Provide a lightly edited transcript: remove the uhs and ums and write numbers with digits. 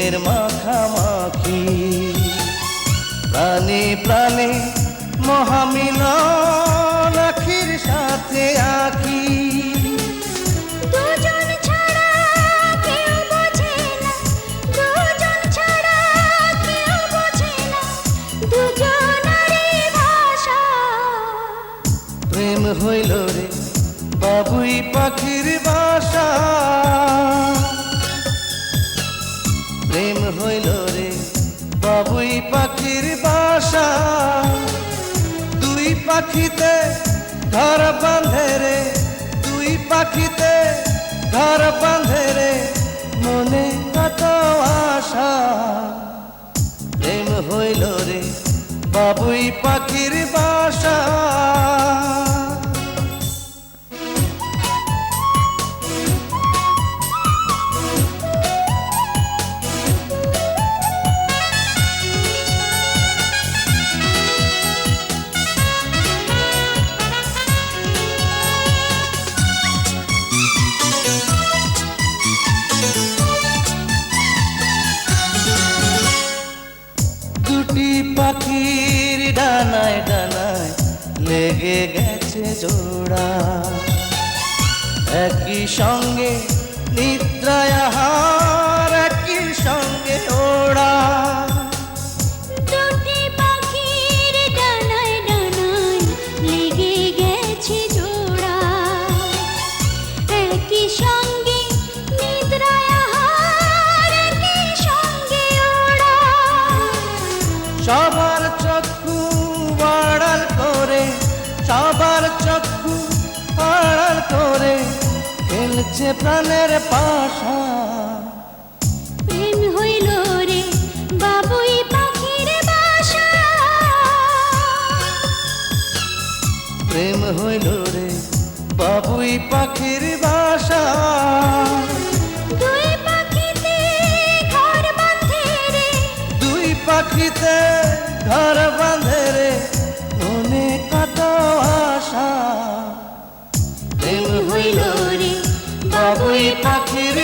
প্রেমের মাখামাখি, প্রাণে প্রাণে মহামিলন আখির সাথে আখি। দুজন ছাড়া কেউ বোঝে না, দুজন ছাড়া কেউ বোঝে না, দুজনারই ভাষা। প্রেম হইল রে বাবুই পাখির বাসা, প্রেম হইল রে বাবুই পাখির বাসা। দুই পাখিতে ঘর বাঁধে রে, দুই পাখিতে ঘর বাঁধে রে, মনে কত আশা। প্রেম হইল রে বাবুই পাখির বাসা। দুটি পাখির ডানায় ডানায় লেগে গেছে জোড়া, একই সঙ্গে নিদ্রায় আহার, একই সঙ্গে ওড়া। দুটি পাখির ডানায় ডানায় লেগে গেছে জোড়া, একই সঙ্গে নিদ্রায় আহার, একই সঙ্গে ওড়া। সবার চক্ষু আড়াল করে, সবার চক্ষু আড়াল করে খেলছে প্রাণের পাশা। প্রেম হইল রে বাবুই পাখির বাসা, প্রেম হইল রে বাবুই পাখির বাসা। দুই পাখিতে ঘর বাঁধে রে, দুই পাখিতে ঘর বাঁধে রে, মনে কত আশা। প্রেম হইল রে বাবুই পাখির